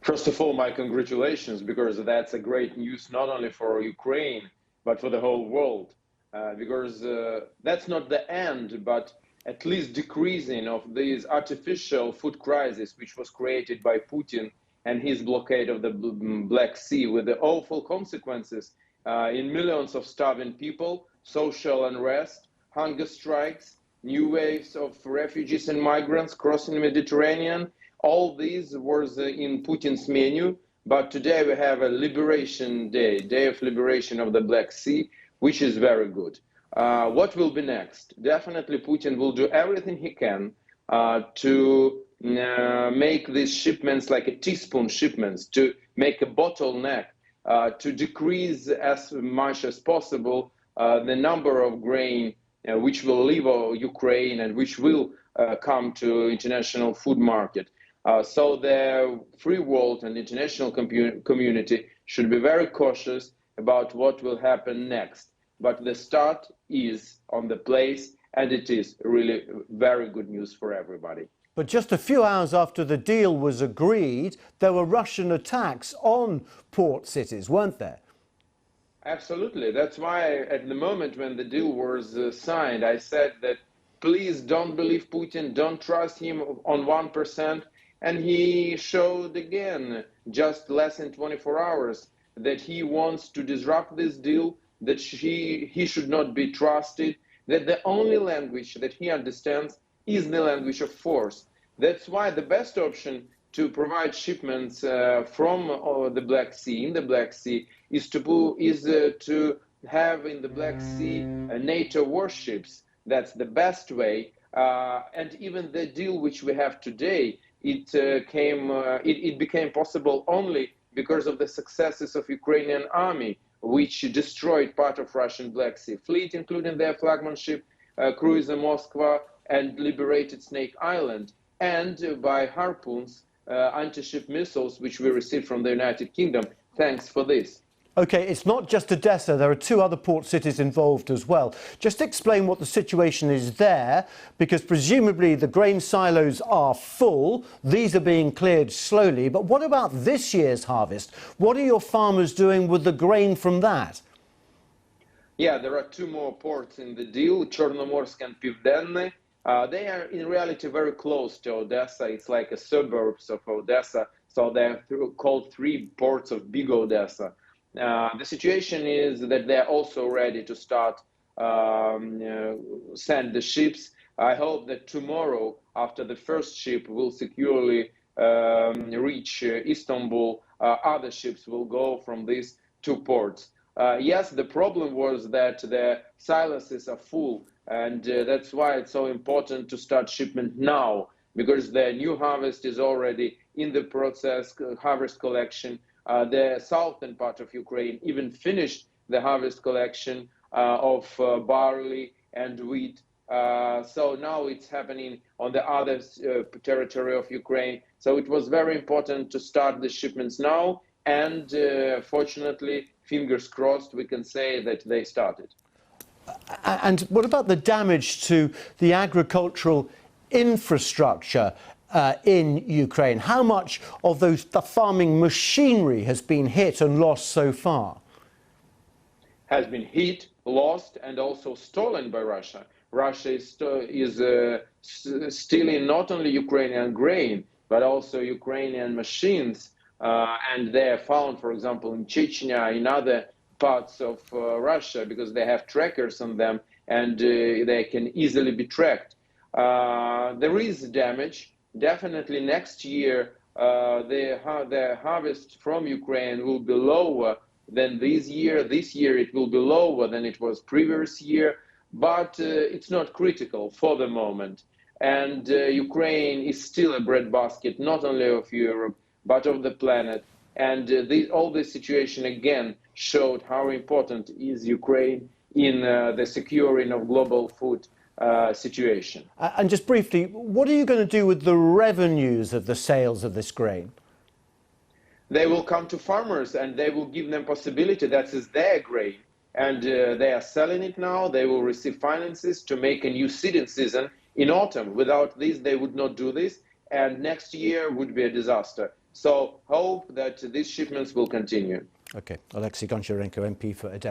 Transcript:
First of all, my congratulations, because that's a great news not only for Ukraine, but for the whole world. Because that's not the end, but at least decreasing of this artificial food crisis, which was created by Putin and his blockade of the Black Sea, with the awful consequences in millions of starving people, social unrest, hunger strikes, new waves of refugees and migrants crossing the Mediterranean. All these was in Putin's menu, but today we have a liberation day, day of liberation of the Black Sea, which is very good. What will be next? Definitely Putin will do everything he can to make these shipments like a teaspoon shipments, to make a bottleneck, to decrease as much as possible the number of grain which will leave Ukraine and which will come to international food market. So the free world and international community should be very cautious about what will happen next. But the start is on the place, and it is really very good news for everybody. But just a few hours after the deal was agreed, there were Russian attacks on port cities, weren't there? Absolutely. That's why at the moment when the deal was signed, I said that please don't believe Putin, don't trust him on 1%. And he showed again, just less than 24 hours, that he wants to disrupt this deal, that he should not be trusted, that the only language that he understands is the language of force. That's why the best option to provide shipments from the Black Sea, in the Black Sea, is to have in the Black Sea NATO warships. That's the best way. And even the deal which we have today, it became possible only because of the successes of Ukrainian army, which destroyed part of Russian Black Sea fleet, including their flagman ship, cruiser Moskva, and liberated Snake Island, and by harpoons, anti-ship missiles, which we received from the United Kingdom. Thanks for this. OK, it's not just Odesa. There are two other port cities involved as well. Just explain what the situation is there, because presumably the grain silos are full. These are being cleared slowly. But what about this year's harvest? What are your farmers doing with the grain from that? Yeah, there are two more ports in the deal, Chornomorsk and Pivdenny. They are in reality very close to Odesa. It's like a suburbs of Odesa. So they're called three ports of Big Odesa. The situation is that they're also ready to start send the ships. I hope that tomorrow, after the first ship will securely reach Istanbul, other ships will go from these two ports. Yes, the problem was that the silos are full, and that's why it's so important to start shipment now, because the new harvest is already in the process, harvest collection. The southern part of Ukraine even finished the harvest collection of barley and wheat. So now it's happening on the other territory of Ukraine. So it was very important to start the shipments now. And fortunately, fingers crossed, we can say that they started. And what about the damage to the agricultural infrastructure in Ukraine? How much of the farming machinery has been hit and lost so far? Has been hit, lost, and also stolen by Russia. Russia is stealing not only Ukrainian grain, but also Ukrainian machines. And they are found, for example, in Chechnya, in other parts of Russia, because they have trackers on them and they can easily be tracked. There is damage. Definitely next year, the harvest from Ukraine will be lower than this year. This year it will be lower than it was previous year, but it's not critical for the moment. And Ukraine is still a breadbasket, not only of Europe, but of the planet. And all this situation again showed how important is Ukraine in the securing of global food situation. And just briefly, what are you going to do with the revenues of the sales of this grain? They will come to farmers and they will give them possibility. That is their grain. And they are selling it now. They will receive finances to make a new seeding season in autumn. Without this, they would not do this. And next year would be a disaster. So hope that these shipments will continue. Okay, Oleksiy Goncharenko, MP for Odesa.